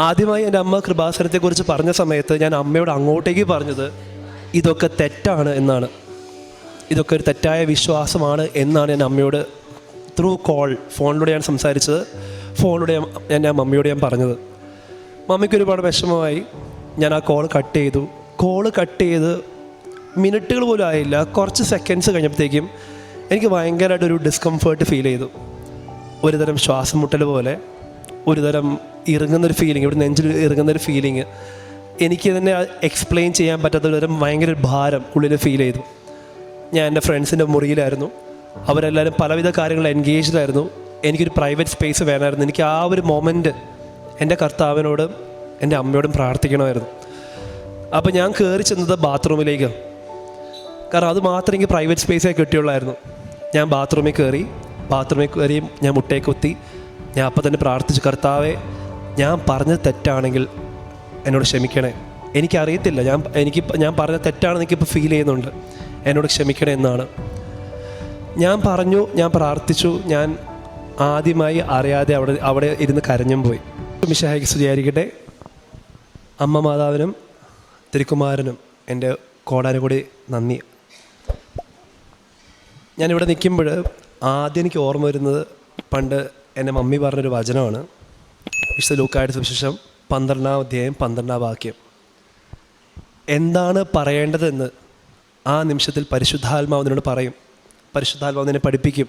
ആദ്യമായി എൻ്റെ അമ്മ കൃപാസനത്തെക്കുറിച്ച് പറഞ്ഞ സമയത്ത് ഞാൻ അമ്മയോട് അങ്ങോട്ടേക്ക് പറഞ്ഞത് ഇതൊക്കെ തെറ്റാണ് എന്നാണ്. ഇതൊക്കെ ഒരു തെറ്റായ വിശ്വാസമാണ് എന്നാണ് ഞാൻ അമ്മയോട് ത്രൂ ഫോണിലൂടെ ഞാൻ സംസാരിച്ചത്. ഫോണിലൂടെ ഞാൻ മമ്മിയോട് ഞാൻ പറഞ്ഞത്. മമ്മിക്ക് ഒരുപാട് വിഷമമായി. ഞാൻ ആ കോൾ കട്ട് ചെയ്ത് മിനിറ്റുകൾ പോലും ആയില്ല, കുറച്ച് സെക്കൻഡ്സ് കഴിഞ്ഞപ്പോഴത്തേക്കും എനിക്ക് ഭയങ്കരമായിട്ടൊരു ഡിസ്കംഫേർട്ട് ഫീൽ ചെയ്തു. ഒരുതരം ശ്വാസം മുട്ടൽ പോലെ, ഒരുതരം ഇറങ്ങുന്നൊരു ഫീലിംഗ്, ഇവിടെ നെഞ്ചിൽ ഇറങ്ങുന്നൊരു ഫീലിംഗ്. എനിക്ക് തന്നെ എക്സ്പ്ലെയിൻ ചെയ്യാൻ പറ്റാത്ത ഒരുതരം ഭയങ്കര ഭാരം ഉള്ളിൽ ഫീൽ ചെയ്തു. ഞാൻ എൻ്റെ ഫ്രണ്ട്സിൻ്റെ മുറിയിലായിരുന്നു. അവരെല്ലാവരും പലവിധ കാര്യങ്ങളിൽ എൻഗേജ്ഡായിരുന്നു. എനിക്കൊരു പ്രൈവറ്റ് സ്പേസ് വേണമായിരുന്നു. എനിക്ക് ആ ഒരു മൊമെൻറ്റ് എൻ്റെ കർത്താവിനോടും എൻ്റെ അമ്മയോടും പ്രാർത്ഥിക്കണമായിരുന്നു. അപ്പോൾ ഞാൻ കയറി ചെന്നത് ബാത്റൂമിലേക്ക്. കാരണം അത് മാത്രം എനിക്ക് പ്രൈവറ്റ് സ്പേസേ കിട്ടിയുള്ളായിരുന്നു. ഞാൻ ബാത്റൂമിൽ കയറി ഞാൻ മുട്ടയെ കുത്തി. ഞാൻ അപ്പം തന്നെ പ്രാർത്ഥിച്ചു, കർത്താവെ, ഞാൻ പറഞ്ഞത് തെറ്റാണെങ്കിൽ എന്നോട് ക്ഷമിക്കണേ. എനിക്കറിയത്തില്ല, ഞാൻ പറഞ്ഞ തെറ്റാണെന്ന് എനിക്കിപ്പോൾ ഫീൽ ചെയ്യുന്നുണ്ട്, എന്നോട് ക്ഷമിക്കണേ എന്നാണ് ഞാൻ പറഞ്ഞു. ഞാൻ പ്രാർത്ഥിച്ചു. ഞാൻ ആദ്യമായി അറിയാതെ അവിടെ ഇരുന്ന് കരഞ്ഞും പോയി. മിശിഹായ്ക്ക് സ്തുതിയായിരിക്കട്ടെ. അമ്മ മാതാവിനും തിരുക്കുമാരനും എൻ്റെ കോടാനുകൂടി നന്ദി. ഞാനിവിടെ നിൽക്കുമ്പോൾ ആദ്യം എനിക്ക് ഓർമ്മ വരുന്നത് പണ്ട് എൻ്റെ മമ്മി പറഞ്ഞൊരു വചനമാണ്. വിശുദ്ധ ലൂക്കായുടെ സുവിശേഷം 12-ാം അധ്യായം 12-ാം വാക്യം. എന്താണ് പറയേണ്ടതെന്ന് ആ നിമിഷത്തിൽ പരിശുദ്ധാത്മാവിനോട് പറയും. പരിശുദ്ധാത്മാവിനെ പഠിപ്പിക്കും.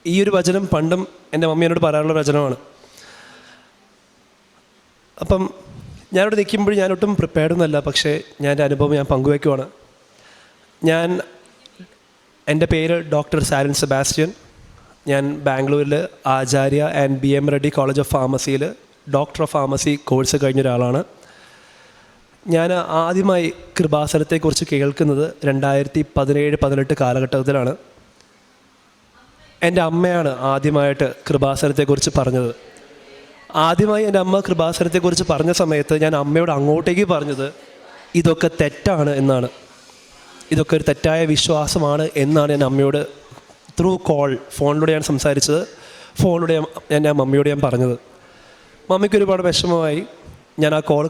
ഈ ഒരു വചനം പണ്ടും എൻ്റെ മമ്മി എന്നോട് പറയാനുള്ള വചനമാണ്. അപ്പം ഞാനിവിടെ നിൽക്കുമ്പോൾ ഞാനൊട്ടും പ്രിപ്പയർഡൊന്നുമല്ല, പക്ഷേ ഞാൻ എൻ്റെ അനുഭവം ഞാൻ പങ്കുവയ്ക്കുവാണ്. എൻ്റെ പേര് ഡോക്ടർ സാലിൻ സെബാസ്റ്റ്യൻ. ഞാൻ ബാംഗ്ലൂരിൽ Acharya and BM Reddy college of ഫാർമസിയിൽ ഡോക്ടർ ഓഫ് ഫാർമസി കോഴ്സ് കഴിഞ്ഞ ഒരാളാണ്. ഞാൻ ആദ്യമായി കൃപാസനത്തെക്കുറിച്ച് കേൾക്കുന്നത് 2017-18 കാലഘട്ടത്തിലാണ്. എൻ്റെ അമ്മയാണ് ആദ്യമായിട്ട് കൃപാസനത്തെക്കുറിച്ച് പറഞ്ഞത്. ആദ്യമായി എൻ്റെ അമ്മ കൃപാസനത്തെക്കുറിച്ച് പറഞ്ഞ സമയത്ത് ഞാൻ അമ്മയോട് അങ്ങോട്ടേക്ക് പറഞ്ഞത് ഇതൊക്കെ തെറ്റാണ് എന്നാണ്. ഇതൊക്കെ ഒരു തെറ്റായ വിശ്വാസമാണ് എന്നാണ് ഞാൻ അമ്മയോട് ത്രൂ ഫോണിലൂടെ ഞാൻ സംസാരിച്ചത്. ഫോണിലൂടെ ഞാൻ മമ്മിയോട് ഞാൻ പറഞ്ഞത്. മമ്മിക്ക് ഒരുപാട് വിഷമമായി. ഞാൻ ആ കോൾ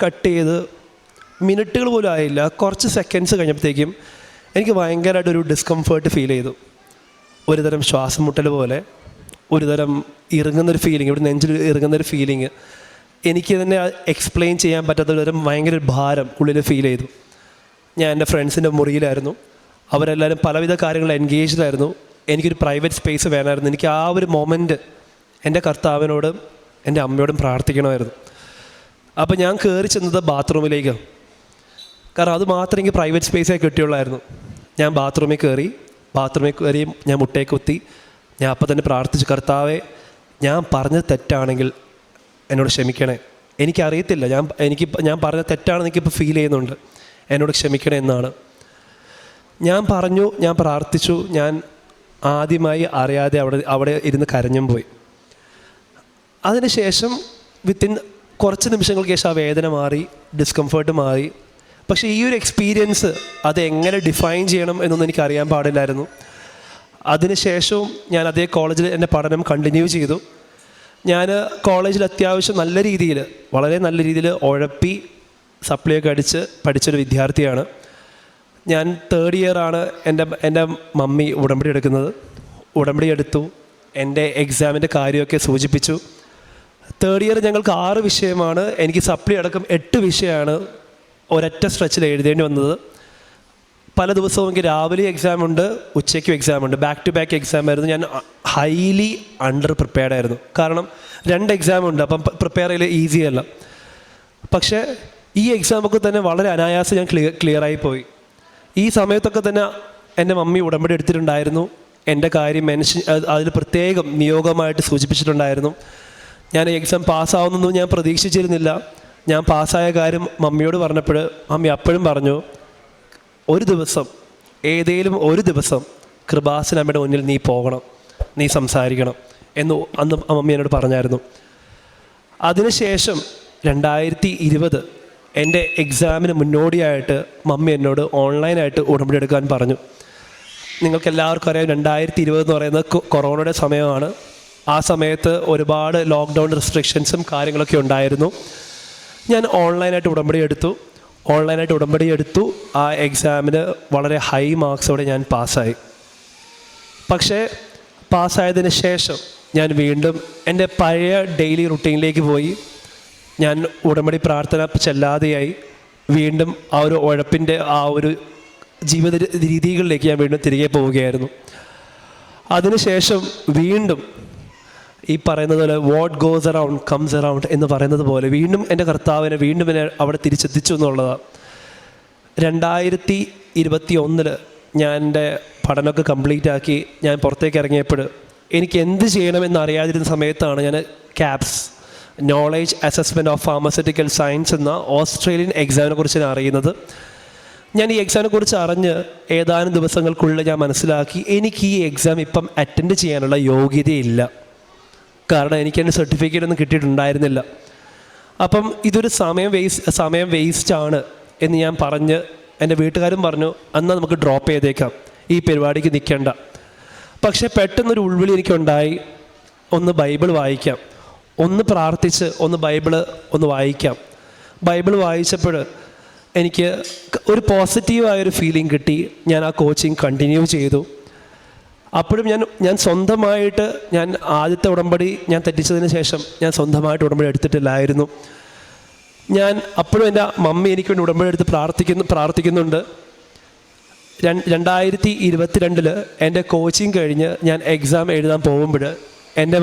കട്ട് ചെയ്ത് മിനിറ്റുകൾ പോലും ആയില്ല, കുറച്ച് സെക്കൻഡ്സ് കഴിഞ്ഞപ്പോഴത്തേക്കും എനിക്ക് ഭയങ്കരമായിട്ടൊരു ഡിസ്കംഫേർട്ട് ഫീൽ ചെയ്തു. ഒരുതരം ശ്വാസം മുട്ടൽ പോലെ, ഒരുതരം ഇറങ്ങുന്നൊരു ഫീലിംഗ്, ഇവിടെ നെഞ്ചിൽ ഇറങ്ങുന്നൊരു ഫീലിംഗ്. എനിക്ക് തന്നെ എക്സ്പ്ലെയിൻ ചെയ്യാൻ പറ്റാത്ത ഒരുതരം ഭയങ്കര ഭാരം ഉള്ളിൽ ഫീൽ ചെയ്തു. ഞാൻ എൻ്റെ ഫ്രണ്ട്സിൻ്റെ മുറിയിലായിരുന്നു. അവരെല്ലാവരും പലവിധ കാര്യങ്ങളിൽ എൻഗേജ്ഡായിരുന്നു. എനിക്കൊരു പ്രൈവറ്റ് സ്പേസ് വേണമായിരുന്നു. എനിക്ക് ആ ഒരു മൊമെൻറ്റ് എൻ്റെ കർത്താവിനോടും എൻ്റെ അമ്മയോടും പ്രാർത്ഥിക്കണമായിരുന്നു. അപ്പോൾ ഞാൻ കയറി ചെന്നത് ബാത്റൂമിലേക്ക്. കാരണം അത് മാത്രം എനിക്ക് പ്രൈവറ്റ് സ്പേസേ കിട്ടിയുള്ളായിരുന്നു. ഞാൻ ബാത്റൂമിൽ കയറി ഞാൻ മുട്ടയെ കുത്തി. ഞാൻ അപ്പം തന്നെ പ്രാർത്ഥിച്ചു, കർത്താവെ, ഞാൻ പറഞ്ഞത് തെറ്റാണെങ്കിൽ എന്നോട് ക്ഷമിക്കണേ. എനിക്കറിയത്തില്ല, ഞാൻ പറഞ്ഞത് തെറ്റാണെന്ന് എനിക്കിപ്പോൾ ഫീൽ ചെയ്യുന്നുണ്ട്, എന്നോട് ക്ഷമിക്കണേ എന്നാണ് ഞാൻ പ്രാർത്ഥിച്ചു. ഞാൻ ആദ്യമായി അറിയാതെ അവിടെ ഇരുന്ന് കരഞ്ഞും പോയി. അതിനുശേഷം കുറച്ച് നിമിഷങ്ങൾക്ക് ശേഷം ആ വേദന മാറി, ഡിസ്കംഫേർട്ട് മാറി. പക്ഷേ ഈ ഒരു എക്സ്പീരിയൻസ് അതെങ്ങനെ ഡിഫൈൻ ചെയ്യണം എന്നൊന്നും എനിക്കറിയാൻ പാടില്ലായിരുന്നു. അതിനുശേഷവും ഞാൻ അതേ കോളേജിൽ എൻ്റെ പഠനം കണ്ടിന്യൂ ചെയ്തു. ഞാൻ കോളേജിൽ അത്യാവശ്യം വളരെ നല്ല രീതിയിൽ ഉഴപ്പി സപ്ലിയൊക്കെ അടിച്ച് പഠിച്ചൊരു വിദ്യാർത്ഥിയാണ്. ഞാൻ 3rd ഇയറാണ് എൻ്റെ മമ്മി ഉടമ്പടി എടുത്തു. എൻ്റെ എക്സാമിൻ്റെ കാര്യമൊക്കെ സൂചിപ്പിച്ചു. 3rd ഇയർ ഞങ്ങൾക്ക് 6 വിഷയമാണ്. എനിക്ക് സപ്ലി അടക്കം 8 വിഷയമാണ് ഒരൊറ്റ സ്ട്രെച്ചിൽ എഴുതേണ്ടി വന്നത്. പല ദിവസവും എനിക്ക് രാവിലെ എക്സാമുണ്ട്, ഉച്ചയ്ക്കും എക്സാമുണ്ട്. ബാക്ക് ടു ബാക്ക് എക്സാം ആയിരുന്നു. ഞാൻ ഹൈലി അണ്ടർ പ്രിപ്പയർഡ് ആയിരുന്നു. കാരണം 2 എക്സാമുണ്ട്, അപ്പം പ്രിപ്പയർ ചെയ്യൽ ഈസി അല്ല. പക്ഷേ ഈ എക്സാമൊക്കെ തന്നെ വളരെ അനായാസം ഞാൻ ക്ലിയറായി പോയി. ഈ സമയത്തൊക്കെ തന്നെ എൻ്റെ മമ്മി ഉടമ്പടി എടുത്തിട്ടുണ്ടായിരുന്നു. എൻ്റെ കാര്യം അതിൽ പ്രത്യേകം നിയോഗമായിട്ട് സൂചിപ്പിച്ചിട്ടുണ്ടായിരുന്നു. ഞാൻ എക്സാം പാസ്സാവുന്നൊന്നും ഞാൻ പ്രതീക്ഷിച്ചിരുന്നില്ല. ഞാൻ പാസ്സായ കാര്യം മമ്മിയോട് പറഞ്ഞപ്പോൾ മമ്മി അപ്പോഴും പറഞ്ഞു, ഏതെങ്കിലും ഒരു ദിവസം കൃപാസനമ്മയുടെ മുന്നിൽ നീ പോകണം, നീ സംസാരിക്കണം എന്ന് അന്ന് മമ്മി എന്നോട് പറഞ്ഞായിരുന്നു. അതിനുശേഷം 2020 എൻ്റെ എക്സാമിന് മുന്നോടിയായിട്ട് മമ്മി എന്നോട് ഓൺലൈനായിട്ട് ഉടമ്പടി എടുക്കാൻ പറഞ്ഞു. നിങ്ങൾക്കെല്ലാവർക്കും അറിയാം, 2020 എന്ന് പറയുന്നത് കൊറോണയുടെ സമയമാണ്. ആ സമയത്ത് ഒരുപാട് ലോക്ക്ഡൗൺ റെസ്ട്രിക്ഷൻസും കാര്യങ്ങളൊക്കെ ഉണ്ടായിരുന്നു. ഞാൻ ഓൺലൈനായിട്ട് ഉടമ്പടി എടുത്തു. ആ എക്സാമിന് വളരെ ഹൈ മാർക്സോടെ ഞാൻ പാസ്സായി. പക്ഷേ പാസ്സായതിന് ശേഷം ഞാൻ വീണ്ടും എൻ്റെ പഴയ ഡെയിലി റുട്ടീനിലേക്ക് പോയി. ഞാൻ ഉടമ്പടി പ്രാർത്ഥന ചെല്ലാതെയായി. വീണ്ടും ആ ഒരു ഉഴപ്പിൻ്റെ ആ ഒരു ജീവിത രീതികളിലേക്ക് ഞാൻ വീണ്ടും തിരികെ പോവുകയായിരുന്നു. അതിനുശേഷം വീണ്ടും ഈ പറയുന്നത് പോലെ what goes around comes around എന്ന് പറയുന്നത് പോലെ വീണ്ടും എൻ്റെ കർത്താവിനെ വീണ്ടും എന്നെ അവിടെ തിരിച്ചെത്തിച്ചു എന്നുള്ളതാണ്. 2021 ഞാൻ എൻ്റെ പഠനമൊക്കെ കംപ്ലീറ്റ് ആക്കി ഞാൻ പുറത്തേക്ക് ഇറങ്ങിയപ്പോൾ എനിക്ക് എന്ത് ചെയ്യണമെന്ന് അറിയാതിരുന്ന സമയത്താണ് ഞാൻ caps knowledge assessment of pharmaceutical science എന്ന ഓസ്ട്രേലിയൻ എക്സാമിനെ കുറിച്ച് ഞാൻ അറിയുന്നത്. ഞാൻ ഈ എക്സാമിനെ കുറിച്ച് അറിഞ്ഞ് ഏതാനും ദിവസങ്ങൾക്കുള്ളിൽ ഞാൻ മനസ്സിലാക്കി എനിക്ക് ഈ എക്സാം ഇപ്പം അറ്റൻഡ് ചെയ്യാനുള്ള യോഗ്യതയില്ല. കാരണം എനിക്ക് എൻ്റെ സർട്ടിഫിക്കറ്റ് ഒന്നും കിട്ടിയിട്ടുണ്ടായിരുന്നില്ല. അപ്പം ഇതൊരു സമയം വേസ്റ്റാണ് എന്ന് ഞാൻ പറഞ്ഞ് എൻ്റെ വീട്ടുകാരും പറഞ്ഞു എന്നാൽ നമുക്ക് ഡ്രോപ്പ് ചെയ്തേക്കാം, ഈ പരിപാടിക്ക് നിൽക്കേണ്ട. പക്ഷേ പെട്ടെന്നൊരു ഉൾവിളി എനിക്കുണ്ടായി, ഒന്ന് ബൈബിൾ വായിക്കാം, ഒന്ന് പ്രാർത്ഥിച്ച് ബൈബിൾ വായിക്കാം. ബൈബിൾ വായിച്ചപ്പോൾ എനിക്ക് ഒരു പോസിറ്റീവായൊരു ഫീലിംഗ് കിട്ടി. ഞാൻ ആ കോച്ചിങ് കണ്ടിന്യൂ ചെയ്തു. അപ്പോഴും ഞാൻ സ്വന്തമായിട്ട് ഞാൻ ആദ്യത്തെ ഉടമ്പടി ഞാൻ തെറ്റിച്ചതിന് ശേഷം ഞാൻ സ്വന്തമായിട്ട് ഉടമ്പടി എടുത്തിട്ടില്ലായിരുന്നു. ഞാൻ അപ്പോഴും എൻ്റെ മമ്മി എനിക്ക് വേണ്ടി ഉടമ്പടി എടുത്ത് പ്രാർത്ഥിക്കുന്നുണ്ട്. 2022 എൻ്റെ കോച്ചിങ് കഴിഞ്ഞ് ഞാൻ എക്സാം എഴുതാൻ പോകുമ്പോൾ എൻ്റെ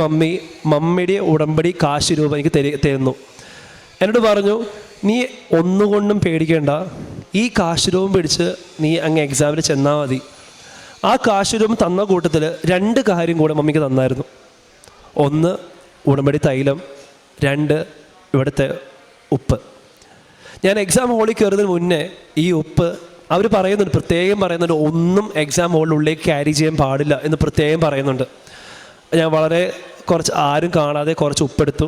മമ്മിയുടെ ഉടമ്പടി കാശ് രൂപ എനിക്ക് തരുന്നു. എന്നോട് പറഞ്ഞു, നീ ഒന്നുകൊണ്ടും പേടിക്കേണ്ട, ഈ കാശ് രൂപം പിടിച്ച് നീ അങ്ങ് എക്സാമിന് ചെന്നാൽ മതി. ആ കാശ് രൂപം തന്ന കൂട്ടത്തിൽ 2 കാര്യം കൂടെ മമ്മിക്ക് തന്നായിരുന്നു. 1 ഉടമ്പടി തൈലം, 2 ഇവിടുത്തെ ഉപ്പ്. ഞാൻ എക്സാം ഹോളിൽ കയറുന്നതിന് മുന്നേ ഈ ഉപ്പ് അവർ പ്രത്യേകം പറയുന്നുണ്ട്, ഒന്നും എക്സാം ഹോളിനുള്ളിലേക്ക് ക്യാരി ചെയ്യാൻ പാടില്ല എന്ന് പ്രത്യേകം പറയുന്നുണ്ട്. ഞാൻ കുറച്ച് ആരും കാണാതെ കുറച്ച് ഉപ്പെടുത്തു.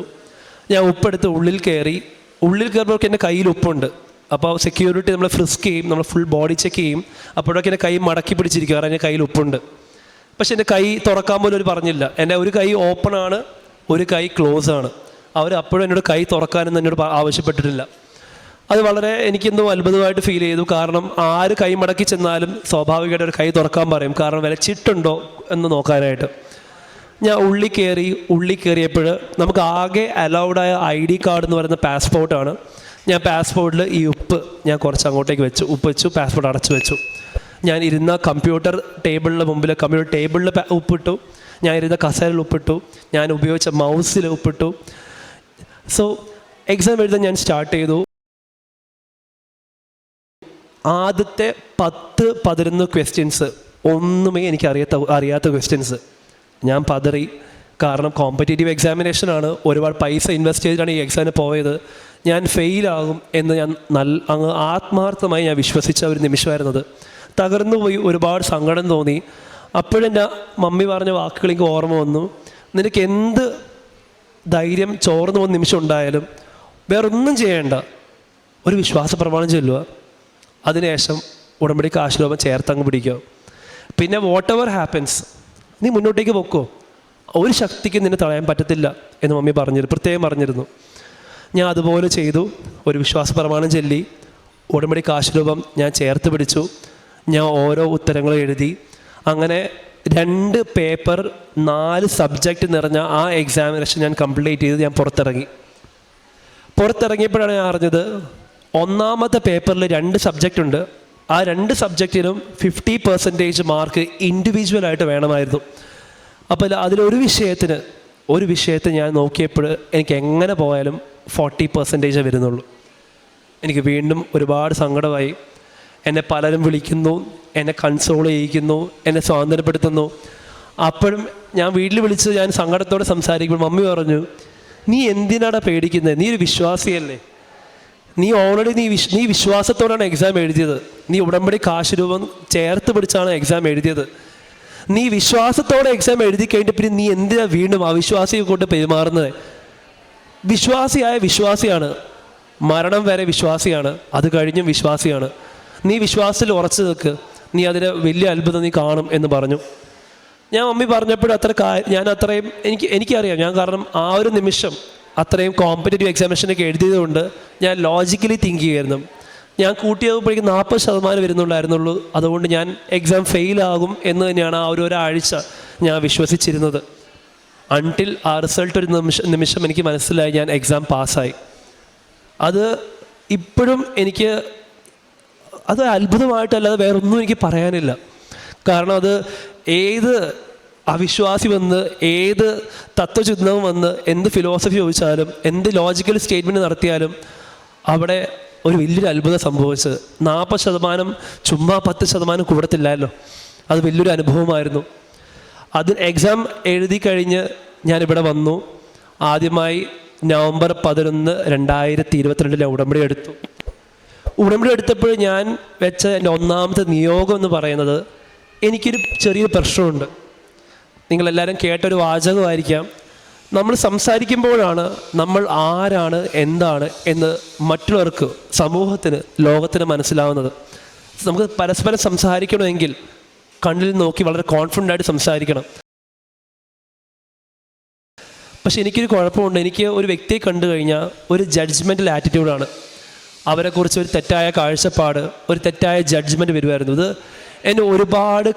ഞാൻ ഉപ്പെടുത്ത് ഉള്ളിൽ കയറുമ്പോഴൊക്കെ എൻ്റെ കയ്യിൽ ഉപ്പുണ്ട്. അപ്പോൾ സെക്യൂരിറ്റി നമ്മളെ ഫ്രിസ്ക് ചെയ്യും, നമ്മൾ ഫുൾ ബോഡി ചെക്ക് ചെയ്യും. അപ്പോഴൊക്കെ എൻ്റെ കൈ മടക്കി പിടിച്ചിരിക്കും, കാരണം എൻ്റെ കയ്യിൽ ഉപ്പുണ്ട്. പക്ഷെ എൻ്റെ കൈ തുറക്കാൻ പോലും അവർ പറഞ്ഞില്ല. എൻ്റെ ഒരു കൈ ഓപ്പൺ ആണ്, ഒരു കൈ ക്ലോസ് ആണ്. അവർ അപ്പോഴും എന്നോട് കൈ തുറക്കാനൊന്നും എന്നോട് ആവശ്യപ്പെട്ടിട്ടില്ല. അത് വളരെ എനിക്കെന്തോ അത്ഭുതമായിട്ട് ഫീൽ ചെയ്തു. കാരണം ആര് കൈ മടക്കി ചെന്നാലും സ്വാഭാവികമായിട്ട് ഒരു കൈ തുറക്കാൻ പറയും, കാരണം വിലച്ചിട്ടുണ്ടോ എന്ന് നോക്കാനായിട്ട്. ഞാൻ ഉള്ളി കയറിയപ്പോൾ നമുക്ക് ആകെ അലൗഡായ ID കാർഡ് എന്ന് പറയുന്ന പാസ്പോർട്ടാണ്. ഞാൻ പാസ്പോർട്ടിൽ ഈ ഉപ്പ് ഞാൻ കുറച്ച് അങ്ങോട്ടേക്ക് വെച്ചു, ഉപ്പ് വെച്ചു, പാസ്പോർട്ട് അടച്ചു വെച്ചു. ഞാൻ ഇരുന്ന കമ്പ്യൂട്ടർ ടേബിളിൻ്റെ മുമ്പിൽ ഉപ്പിട്ടു, ഞാൻ ഇരുന്ന കസേരയിൽ ഉപ്പിട്ടു, ഞാൻ ഉപയോഗിച്ച മൗസിൽ ഉപ്പിട്ടു. സോ എക്സാം എഴുതാൻ ഞാൻ സ്റ്റാർട്ട് ചെയ്തു. ആദ്യത്തെ 10-11 ക്വസ്റ്റ്യൻസ് ഒന്നുമേ എനിക്ക് അറിയാത്ത ക്വസ്റ്റ്യൻസ്. ഞാൻ പതറി, കാരണം കോമ്പറ്റേറ്റീവ് എക്സാമിനേഷനാണ്, ഒരുപാട് പൈസ ഇൻവെസ്റ്റ് ചെയ്തിട്ടാണ് ഈ എക്സാമിന് പോയത്. ഞാൻ ഫെയിലാകും എന്ന് ഞാൻ അങ്ങ് ആത്മാർത്ഥമായി ഞാൻ വിശ്വസിച്ച ഒരു നിമിഷമായിരുന്നത്. തകർന്നു പോയി, ഒരുപാട് സങ്കടം തോന്നി. അപ്പോഴെൻ്റെ മമ്മി പറഞ്ഞ വാക്കുകൾ എനിക്ക് ഓർമ്മ വന്നു, നിനക്ക് എന്ത് ധൈര്യം ചോർന്നു പോകുന്ന നിമിഷം ഉണ്ടായാലും വേറൊന്നും ചെയ്യേണ്ട, ഒരു വിശ്വാസ പ്രമാണം ചൊല്ലുക, അതിനുശേഷം ഉടമ്പടി കാശുരൂപം ചേർത്തങ്ങ് പിടിക്കുക, പിന്നെ വാട്ട് എവർ ഹാപ്പൻസ് നീ മുന്നോട്ടേക്ക് പൊക്കോ, ഒരു ശക്തിക്ക് നിന്നെ തടയാൻ പറ്റത്തില്ല എന്ന് മമ്മി പ്രത്യേകം പറഞ്ഞിരുന്നു. ഞാൻ അതുപോലെ ചെയ്തു. ഒരു വിശ്വാസ പ്രമാണം ചൊല്ലി ഉടമ്പടി കാശുരൂപം ഞാൻ ചേർത്ത് പിടിച്ചു. ഞാൻ ഓരോ ഉത്തരങ്ങളും എഴുതി. അങ്ങനെ 2 പേപ്പർ 4 സബ്ജക്റ്റ് നിറഞ്ഞ ആ എക്സാമിനേഷൻ ഞാൻ കംപ്ലീറ്റ് ചെയ്ത് ഞാൻ പുറത്തിറങ്ങിയപ്പോഴാണ് ഞാൻ അറിഞ്ഞത്, ഒന്നാമത്തെ പേപ്പറിൽ 2 സബ്ജക്റ്റ് ഉണ്ട്. ആ 2 സബ്ജക്റ്റിനും 50% മാർക്ക് ഇൻഡിവിജ്വലായിട്ട് വേണമായിരുന്നു. അപ്പോൾ അതിലൊരു വിഷയത്തിന് ഞാൻ നോക്കിയപ്പോൾ എനിക്ക് എങ്ങനെ പോയാലും 40% വരുന്നുള്ളൂ. എനിക്ക് വീണ്ടും ഒരുപാട് സങ്കടമായി. എന്നെ പലരും വിളിക്കുന്നു, എന്നെ കൺസോൾ ചെയ്യിക്കുന്നു, എന്നെ സ്വാതന്ത്ര്യപ്പെടുത്തുന്നു. അപ്പോഴും ഞാൻ വീട്ടിൽ വിളിച്ച് ഞാൻ സങ്കടത്തോടെ സംസാരിക്കുമ്പോൾ മമ്മി പറഞ്ഞു, നീ എന്തിനാണ് പേടിക്കുന്നത്, നീ ഒരു വിശ്വാസിയല്ലേ, നീ ഓൾറെഡി നീ വിശ്വാസത്തോടാണ് എക്സാം എഴുതിയത്, നീ ഉടമ്പടി കാശ് രൂപം ചേർത്ത് പിടിച്ചാണ് എക്സാം എഴുതിയത്, നീ വിശ്വാസത്തോടെ എക്സാം എഴുതി കഴിഞ്ഞിട്ട് പിന്നെ നീ എന്തിനാ വീണ്ടും അവിശ്വാസിയെ കൊണ്ട് പെരുമാറുന്നത്? വിശ്വാസിയാണ്, മരണം വരെ വിശ്വാസിയാണ്, അത് കഴിഞ്ഞും വിശ്വാസിയാണ്. നീ വിശ്വാസത്തിൽ ഉറച്ചു നിൽക്ക്, നീ അതിന് വലിയ അത്ഭുതം നീ കാണും എന്ന് പറഞ്ഞു. ഞാൻ മമ്മി പറഞ്ഞപ്പോഴും ഞാൻ അത്രയും എനിക്കറിയാം. ഞാൻ കാരണം ആ ഒരു നിമിഷം അത്രയും കോമ്പറ്റേറ്റീവ് എക്സാമിനേഷനൊക്കെ എഴുതിയതുകൊണ്ട് ഞാൻ ലോജിക്കലി തിങ്ക് ചെയ്യുമായിരുന്നു. ഞാൻ കൂട്ടിയപ്പോഴേക്കും 40% വരുന്നുണ്ടായിരുന്നുള്ളൂ. അതുകൊണ്ട് ഞാൻ എക്സാം ഫെയിലാകും എന്ന് തന്നെയാണ് ആ ഒരാഴ്ച ഞാൻ വിശ്വസിച്ചിരുന്നത്. അൺടിൽ ആ റിസൾട്ട് ഒരു നിമിഷം എനിക്ക് മനസ്സിലായി ഞാൻ എക്സാം പാസ്സായി. അത് ഇപ്പോഴും എനിക്ക് അത് അത്ഭുതമായിട്ടല്ലാതെ വേറൊന്നും എനിക്ക് പറയാനില്ല. കാരണം അത് ഏത് അവിശ്വാസി വന്ന്, ഏത് തത്വചിന്തവും വന്ന്, എന്ത് ഫിലോസഫി ചോദിച്ചാലും, എന്ത് ലോജിക്കൽ സ്റ്റേറ്റ്മെൻറ്റ് നടത്തിയാലും അവിടെ ഒരു വലിയൊരു അത്ഭുതം സംഭവിച്ചത്. 40% ചുമ്മാ 10% കൂടത്തില്ലല്ലോ. അത് വലിയൊരു അനുഭവമായിരുന്നു. അത് എക്സാം എഴുതി കഴിഞ്ഞ് ഞാനിവിടെ വന്നു. ആദ്യമായി നവംബർ 11, 2022 ഉടമ്പടി എടുത്തു. ഉടമ്പടി എടുത്തപ്പോൾ ഞാൻ വെച്ച എൻ്റെ ഒന്നാമത്തെ നിയോഗം എന്ന് പറയുന്നത്, എനിക്കൊരു ചെറിയൊരു പ്രശ്നമുണ്ട്. നിങ്ങളെല്ലാവരും കേട്ടൊരു വാചകമായിരിക്കാം, നമ്മൾ സംസാരിക്കുമ്പോഴാണ് നമ്മൾ ആരാണ് എന്താണ് എന്ന് മറ്റുള്ളവർക്ക്, സമൂഹത്തിന്, ലോകത്തിന് മനസ്സിലാവുന്നത്. നമുക്ക് പരസ്പരം സംസാരിക്കണമെങ്കിൽ കണ്ണിൽ നോക്കി വളരെ കോൺഫിഡൻ്റായിട്ട് സംസാരിക്കണം. പക്ഷെ എനിക്കൊരു കുഴപ്പമുണ്ട്. എനിക്ക് ഒരു വ്യക്തിയെ കണ്ടു കഴിഞ്ഞാൽ ഒരു ജഡ്ജ്മെൻ്റൽ ആറ്റിറ്റ്യൂഡാണ്. അവരെക്കുറിച്ച് ഒരു തെറ്റായ കാഴ്ചപ്പാട്, ഒരു തെറ്റായ ജഡ്ജ്മെൻറ്റ് വരുമായിരുന്നു. ഇത് എന്നെ ഒരുപാട്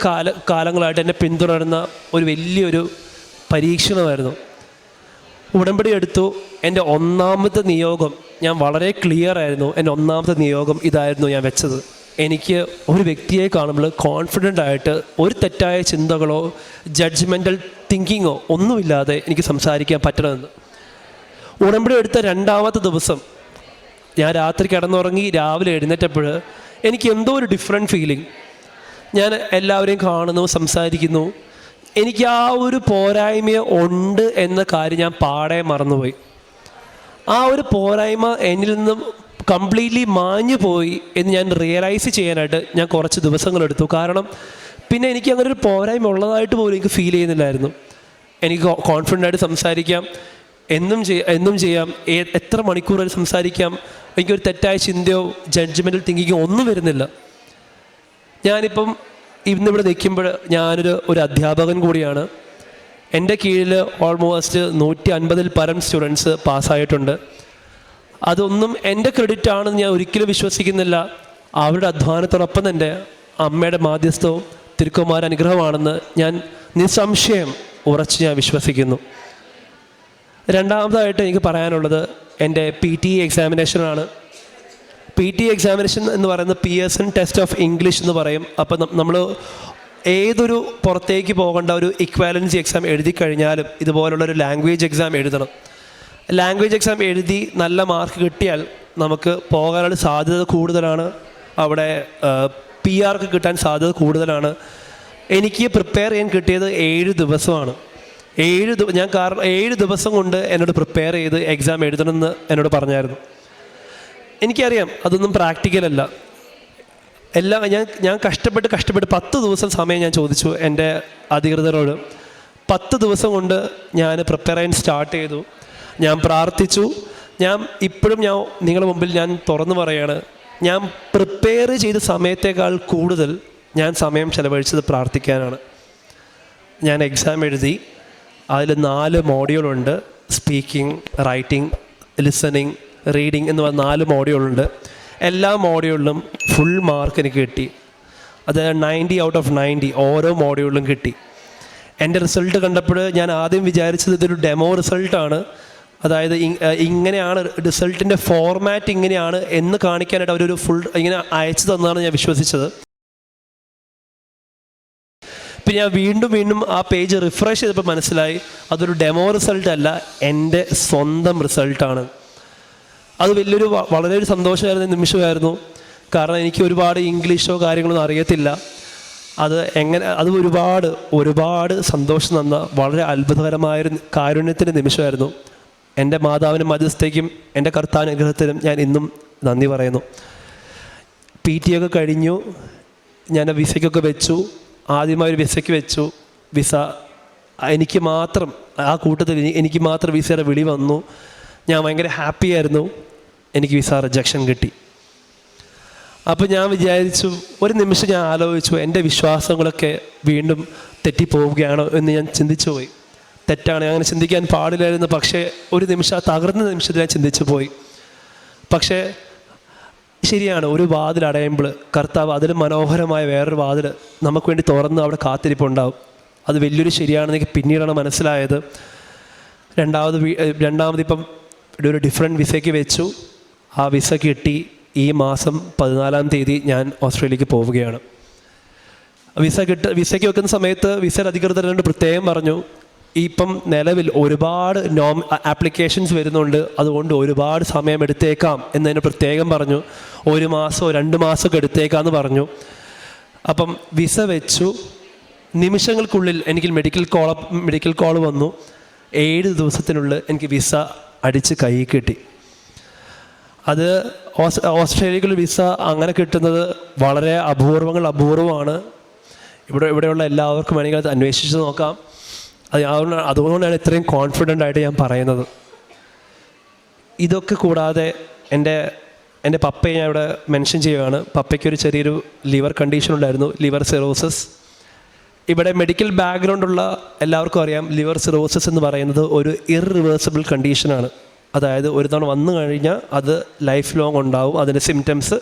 കാലങ്ങളായിട്ട് എന്നെ പിന്തുടരുന്ന ഒരു വലിയൊരു പരീക്ഷണമായിരുന്നു. ഉടമ്പടി എടുത്തു. എൻ്റെ ഒന്നാമത്തെ നിയോഗം ഞാൻ വളരെ ക്ലിയർ ആയിരുന്നു. എൻ്റെ ഒന്നാമത്തെ നിയോഗം ഇതായിരുന്നു ഞാൻ വെച്ചത്. എനിക്ക് ഒരു വ്യക്തിയെ കാണുമ്പോൾ കോൺഫിഡൻ്റ് ആയിട്ട് ഒരു തെറ്റായ ചിന്തകളോ ജഡ്ജ്മെൻ്റൽ തിങ്കിങ്ങോ ഒന്നുമില്ലാതെ എനിക്ക് സംസാരിക്കാൻ പറ്റണമെന്ന്. ഉടമ്പടി എടുത്ത 2ാമത്തെ ദിവസം ഞാൻ രാത്രി കിടന്നുറങ്ങി രാവിലെ എഴുന്നേറ്റപ്പോൾ എനിക്ക് എന്തോ ഒരു ഡിഫറെൻറ്റ് ഫീലിംഗ്. ഞാൻ എല്ലാവരെയും കാണുന്നു, സംസാരിക്കുന്നു. എനിക്ക് ആ ഒരു പോരായ്മ ഉണ്ട് എന്ന കാര്യം ഞാൻ പാടെ മറന്നുപോയി. ആ ഒരു പോരായ്മ എന്നിൽ നിന്നും കംപ്ലീറ്റ്ലി മാഞ്ഞു പോയി എന്ന് ഞാൻ റിയലൈസ് ചെയ്യാനായിട്ട് ഞാൻ കുറച്ച് ദിവസങ്ങളെടുത്തു. കാരണം പിന്നെ എനിക്ക് അങ്ങനെ ഒരു പോരായ്മ ഉള്ളതായിട്ട് പോലും എനിക്ക് ഫീൽ ചെയ്യുന്നില്ലായിരുന്നു. എനിക്ക് കോൺഫിഡൻ്റായിട്ട് സംസാരിക്കാം, എന്നും ചെയ്യാം, എത്ര മണിക്കൂർ വരെ സംസാരിക്കാം. എനിക്കൊരു തെറ്റായ ചിന്തയോ ജഡ്ജ്മെൻ്റൽ തിങ്കിങ്ങോ ഒന്നും വരുന്നില്ല. ഞാനിപ്പം ഇന്നിവിടെ നിൽക്കുമ്പോൾ ഞാനൊരു അധ്യാപകൻ കൂടിയാണ്. എൻ്റെ കീഴിൽ ഓൾമോസ്റ്റ് 150-ൽ പരം സ്റ്റുഡൻസ് പാസ്സായിട്ടുണ്ട്. അതൊന്നും എൻ്റെ ക്രെഡിറ്റ് ആണെന്ന് ഞാൻ ഒരിക്കലും വിശ്വസിക്കുന്നില്ല. അവരുടെ അധ്വാനത്തോടൊപ്പം തന്നെ അമ്മയുടെ മാധ്യസ്ഥവും തിരുക്കുമാര അനുഗ്രഹമാണെന്ന് ഞാൻ നിസ്സംശയം ഉറച്ച് ഞാൻ വിശ്വസിക്കുന്നു. 2ാമതായിട്ട് എനിക്ക് പറയാനുള്ളത് എൻ്റെ PT എക്സാമിനേഷനാണ്. PT എക്സാമിനേഷൻ എന്ന് പറയുന്നത് പിയേഴ്സൺ ടെസ്റ്റ് ഓഫ് ഇംഗ്ലീഷ് എന്ന് പറയും. അപ്പം നമ്മൾ ഏതൊരു പുറത്തേക്ക് പോകേണ്ട ഒരു ഇക്വാലൻസി എക്സാം എഴുതി കഴിഞ്ഞാലും ഇതുപോലുള്ളൊരു ലാംഗ്വേജ് എക്സാം എഴുതണം. ലാംഗ്വേജ് എക്സാം എഴുതി നല്ല മാർക്ക് കിട്ടിയാൽ നമുക്ക് പോകാനുള്ള സാധ്യത കൂടുതലാണ്. അവിടെ PR കിട്ടാൻ സാധ്യത കൂടുതലാണ്. എനിക്ക് പ്രിപ്പയർ ചെയ്യാൻ കിട്ടിയത് 7 ദിവസമാണ്. 7 ദിവസം കൊണ്ട് എന്നോട് പ്രിപ്പയർ ചെയ്ത് എക്സാം എഴുതണമെന്ന് എന്നോട് പറഞ്ഞായിരുന്നു. എനിക്കറിയാം അതൊന്നും പ്രാക്ടിക്കലല്ല. ഞാൻ കഷ്ടപ്പെട്ട് 10 ദിവസം സമയം ഞാൻ ചോദിച്ചു എൻ്റെ അധികൃതരോട്. 10 ദിവസം കൊണ്ട് ഞാൻ പ്രിപ്പയർ ചെയ്യാൻ സ്റ്റാർട്ട് ചെയ്തു. ഞാൻ പ്രാർത്ഥിച്ചു. ഇപ്പോഴും നിങ്ങളുടെ മുമ്പിൽ ഞാൻ തുറന്നു പറയാണ്, ഞാൻ പ്രിപ്പയർ ചെയ്ത സമയത്തേക്കാൾ കൂടുതൽ ഞാൻ സമയം ചെലവഴിച്ചത് പ്രാർത്ഥിക്കാനാണ്. ഞാൻ എക്സാം എഴുതി. അതിൽ 4 മോഡ്യൂളുണ്ട്. സ്പീക്കിംഗ്, റൈറ്റിംഗ്, ലിസണിങ്, റീഡിങ് എന്ന് പറഞ്ഞ 4 മോഡ്യൂളുണ്ട്. എല്ലാ മോഡ്യൂളിലും ഫുൾ മാർക്ക് എനിക്ക് കിട്ടി. അത് 90 ഔട്ട് ഓഫ് 90 ഓരോ മോഡ്യൂളിലും കിട്ടി. എൻ്റെ റിസൾട്ട് കണ്ടപ്പോൾ ഞാൻ ആദ്യം വിചാരിച്ചത് ഇതൊരു ഡെമോ റിസൾട്ടാണ്. അതായത് ഇങ്ങനെയാണ് റിസൾട്ടിൻ്റെ ഫോർമാറ്റ്, ഇങ്ങനെയാണ് എന്ന് കാണിക്കാനായിട്ട് അവരൊരു ഫുൾ ഇങ്ങനെ അയച്ചു തന്നതാണ് ഞാൻ വിശ്വസിച്ചത്. പിന്നെ ഞാൻ വീണ്ടും ആ പേജ് റിഫ്രഷ് ചെയ്തപ്പോൾ മനസ്സിലായി അതൊരു ഡെമോ റിസൾട്ട് അല്ല, എൻ്റെ സ്വന്തം റിസൾട്ടാണ്. അത് വളരെ ഒരു സന്തോഷമായിരുന്ന നിമിഷമായിരുന്നു. കാരണം എനിക്ക് ഒരുപാട് ഇംഗ്ലീഷോ കാര്യങ്ങളൊന്നും അറിയത്തില്ല. അത് ഒരുപാട് സന്തോഷം തന്ന വളരെ അത്ഭുതകരമായൊരു കാരുണ്യത്തിൻ്റെ നിമിഷമായിരുന്നു. എൻ്റെ മാതാവിനും മധ്യസ്ഥയ്ക്കും എൻ്റെ കർത്താനുഗ്രഹത്തിനും ഞാൻ ഇന്നും നന്ദി പറയുന്നു. PT ഒക്കെ കഴിഞ്ഞു. ഞാൻ വിസയ്ക്കൊക്കെ വെച്ചു. ആദ്യമായി ഒരു വിസയ്ക്ക് വെച്ചു. വിസ എനിക്ക് മാത്രം, ആ കൂട്ടത്തിൽ എനിക്ക് മാത്രം വിസയുടെ വിളി വന്നു. ഞാൻ ഭയങ്കര ഹാപ്പി ആയിരുന്നു. എനിക്ക് വിസ റിജക്ഷൻ കിട്ടി. അപ്പോൾ ഞാൻ വിചാരിച്ചു, ഒരു നിമിഷം ഞാൻ ആലോചിച്ചു, എൻ്റെ വിശ്വാസങ്ങളൊക്കെ വീണ്ടും തെറ്റിപ്പോവുകയാണോ എന്ന് ഞാൻ ചിന്തിച്ചു പോയി. തെറ്റാണ്, അങ്ങനെ ചിന്തിക്കാൻ പാടില്ലായിരുന്നു. പക്ഷേ ഒരു നിമിഷം, തകർന്ന നിമിഷത്തിൽ ഞാൻ ചിന്തിച്ചു പോയി. പക്ഷേ ശരിയാണ്, ഒരു വാതിൽ അടയുമ്പോൾ കർത്താവ് അതിലും മനോഹരമായ വേറൊരു വാതിൽ നമുക്ക് വേണ്ടി തുറന്ന് അവിടെ കാത്തിരിപ്പുണ്ടാവും. അത് വലിയൊരു ശരിയാണെന്ന് എനിക്ക് പിന്നീടാണ് മനസ്സിലായത്. രണ്ടാമത് ഇപ്പം ഒരു ഡിഫറെൻറ്റ് വിസയ്ക്ക് വെച്ചു. ആ വിസ കിട്ടി. ഈ മാസം 14-ാം തീയതി ഞാൻ ഓസ്ട്രേലിയക്ക് പോവുകയാണ്. വിസയ്ക്ക് വെക്കുന്ന സമയത്ത് വിസയുടെ അധികൃതരോട് പ്രത്യേകം പറഞ്ഞു, ഇപ്പം നിലവിൽ ഒരുപാട് ആപ്ലിക്കേഷൻസ് വരുന്നുണ്ട്, അതുകൊണ്ട് ഒരുപാട് സമയം എടുത്തേക്കാം എന്നതിന് പ്രത്യേകം പറഞ്ഞു. 1 മാസമോ 2 മാസമൊക്കെ എടുത്തേക്കാമെന്ന് പറഞ്ഞു. അപ്പം വിസ വെച്ചു. നിമിഷങ്ങൾക്കുള്ളിൽ എനിക്ക് മെഡിക്കൽ കോൾ വന്നു. 7 ദിവസത്തിനുള്ളിൽ എനിക്ക് വിസ അടിച്ച് കൈ കിട്ടി. അത് ഓസ്ട്രേലിയയിൽ വിസ അങ്ങനെ കിട്ടുന്നത് വളരെ അപൂർവമാണ്. ഇവിടെയുള്ള എല്ലാവർക്കും വേണമെങ്കിൽ അത് അന്വേഷിച്ച് നോക്കാം. അതുകൊണ്ടാണ് ഇത്രയും കോൺഫിഡൻ്റ് ആയിട്ട് ഞാൻ പറയുന്നത്. ഇതൊക്കെ കൂടാതെ എൻ്റെ പപ്പയെ ഞാൻ ഇവിടെ മെൻഷൻ ചെയ്യുകയാണ്. പപ്പയ്ക്കൊരു ചെറിയൊരു ലിവർ കണ്ടീഷൻ ഉണ്ടായിരുന്നു, ലിവർ സിറോസിസ്. ഇവിടെ മെഡിക്കൽ ബാക്ക്ഗ്രൗണ്ടുള്ള എല്ലാവർക്കും അറിയാം, ലിവർ സിറോസിസ് എന്ന് പറയുന്നത് ഒരു ഇറിവേഴ്സിബിൾ കണ്ടീഷനാണ്. അതായത് ഒരു തവണ വന്നു കഴിഞ്ഞാൽ അത് ലൈഫ് ലോങ് ഉണ്ടാവും. അതിൻ്റെ സിംറ്റംസ്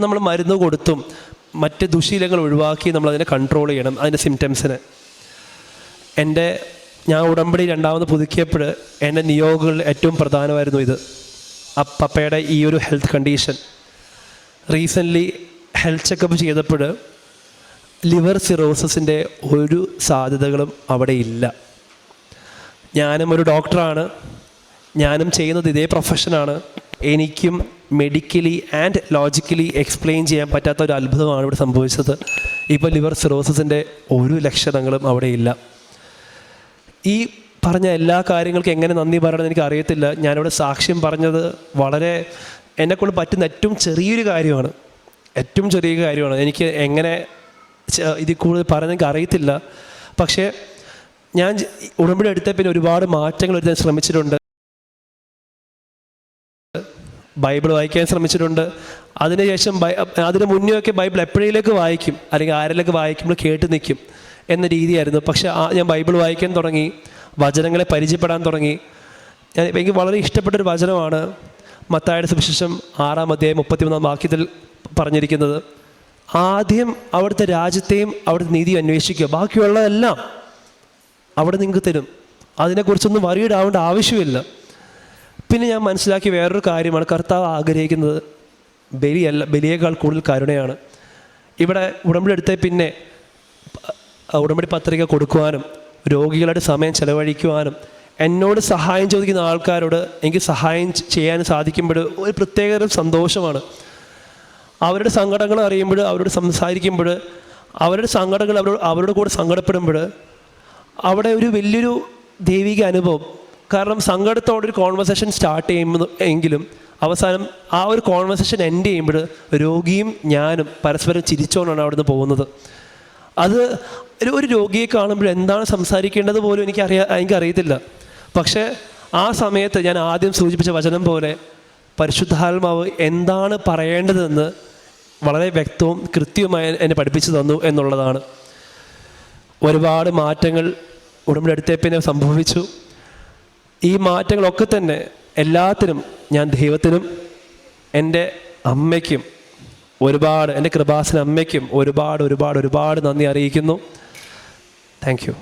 നമ്മൾ മരുന്ന് കൊടുത്തും മറ്റ് ദുശീലങ്ങൾ ഒഴിവാക്കി നമ്മളതിനെ കൺട്രോൾ ചെയ്യണം, അതിൻ്റെ സിംറ്റംസിനെ. ഞാൻ ഉടമ്പടി 2ാമത് പുതുക്കിയപ്പോൾ എൻ്റെ നിയോഗങ്ങളിൽ ഏറ്റവും പ്രധാനമായിരുന്നു ഇത്, പപ്പയുടെ ഈ ഒരു health condition. Recently health checkup ചെയ്തപ്പോൾ ലിവർ സിറോസിസിൻ്റെ ഒരു സാധ്യതകളും അവിടെ ഇല്ല. ഞാനും ഒരു ഡോക്ടറാണ്, ഞാനും ചെയ്യുന്നത് ഇതേ പ്രൊഫഷനാണ്. എനിക്കും മെഡിക്കലി ആൻഡ് ലോജിക്കലി എക്സ്പ്ലെയിൻ ചെയ്യാൻ പറ്റാത്ത ഒരു അത്ഭുതമാണ് ഇവിടെ സംഭവിച്ചത്. ഇപ്പോൾ ലിവർ സിറോസിസിൻ്റെ ഒരു ലക്ഷണങ്ങളും അവിടെ ഇല്ല. ഈ പറഞ്ഞ എല്ലാ കാര്യങ്ങൾക്കും എങ്ങനെ നന്ദി പറയണമെന്ന് എനിക്ക് അറിയത്തില്ല. ഞാനിവിടെ സാക്ഷ്യം പറഞ്ഞത് വളരെ എന്നെക്കൊണ്ട് പറ്റുന്ന ഏറ്റവും ചെറിയൊരു കാര്യമാണ്. എനിക്ക് എങ്ങനെ ഇതിൽ കൂടുതൽ പറയാൻ എനിക്ക് അറിയത്തില്ല. പക്ഷേ ഞാൻ ഉടമ്പടി എടുത്ത പിന്നെ ഒരുപാട് മാറ്റങ്ങൾ വരുത്താൻ ശ്രമിച്ചിട്ടുണ്ട്. ബൈബിൾ വായിക്കാൻ ശ്രമിച്ചിട്ടുണ്ട്. അതിനുശേഷം അതിന് മുന്നേയൊക്കെ ബൈബിൾ എപ്പോഴേലേക്ക് വായിക്കും, അല്ലെങ്കിൽ ആരെങ്കിലൊക്കെ വായിക്കുമ്പോൾ കേട്ട് നിൽക്കും എന്ന രീതിയായിരുന്നു. പക്ഷേ ഞാൻ ബൈബിൾ വായിക്കാൻ തുടങ്ങി, വചനങ്ങളെ പരിചയപ്പെടാൻ തുടങ്ങി. എനിക്ക് വളരെ ഇഷ്ടപ്പെട്ടൊരു വചനമാണ് മത്തായിയുടെ സുവിശേഷം 6-ാം അധ്യായം 33-ാം വാക്യത്തിൽ പറഞ്ഞിരിക്കുന്നത്, ആദ്യം അവിടുത്തെ രാജ്യത്തെയും അവിടുത്തെ നീതിയും അന്വേഷിക്കുക, ബാക്കിയുള്ളതെല്ലാം അവിടെ നിങ്ങൾക്ക് തരും. അതിനെക്കുറിച്ചൊന്നും വറീഡ് ആവേണ്ട ആവശ്യമില്ല. പിന്നെ ഞാൻ മനസ്സിലാക്കിയ വേറൊരു കാര്യമാണ്, കർത്താവ് ആഗ്രഹിക്കുന്നത് ബലിയേക്കാൾ കൂടുതൽ കരുണയാണ്. ഇവിടെ ഉടമ്പടി എടുത്ത പിന്നെ ഉടമ്പടി പത്രിക കൊടുക്കുവാനും രോഗികളുടെ സമയം ചെലവഴിക്കുവാനും എന്നോട് സഹായം ചോദിക്കുന്ന ആൾക്കാരോട് എനിക്ക് സഹായം ചെയ്യാൻ സാധിക്കുമ്പോൾ ഒരു പ്രത്യേക സന്തോഷമാണ്. അവരുടെ സങ്കടങ്ങൾ അറിയുമ്പോൾ, അവരോട് സംസാരിക്കുമ്പോൾ, അവരുടെ സങ്കടങ്ങൾ അവരുടെ കൂടെ സങ്കടപ്പെടുമ്പോൾ അവിടെ ഒരു വലിയൊരു ദൈവിക അനുഭവം. കാരണം സങ്കടത്തോടൊരു കോൺവെർസേഷൻ സ്റ്റാർട്ട് എങ്കിലും അവസാനം ആ ഒരു കോൺവെർസേഷൻ എൻഡ് ചെയ്യുമ്പോൾ രോഗിയും ഞാനും പരസ്പരം ചിരിച്ചുകൊണ്ടാണ് അവിടുന്ന് പോകുന്നത്. അത് ഒരു രോഗിയെ കാണുമ്പോൾ എന്താണ് സംസാരിക്കേണ്ടത് പോലും എനിക്കറിയത്തില്ല. പക്ഷേ ആ സമയത്ത് ഞാൻ ആദ്യം സൂചിപ്പിച്ച വചനം പോലെ പരിശുദ്ധാത്മാവ് എന്താണ് പറയേണ്ടതെന്ന് വളരെ വ്യക്തവും കൃത്യവുമായി എന്നെ പഠിപ്പിച്ചു തന്നു എന്നുള്ളതാണ്. ഒരുപാട് മാറ്റങ്ങൾ ഉടമ്പടി എടുത്തേ പിന്നെ സംഭവിച്ചു. ഈ മാറ്റങ്ങളൊക്കെ തന്നെ എല്ലാത്തിനും ഞാൻ ദൈവത്തിനും എൻ്റെ അമ്മയ്ക്കും എൻ്റെ കൃപാസന അമ്മയ്ക്കും ഒരുപാട് നന്ദി അറിയിക്കുന്നു. Thank you.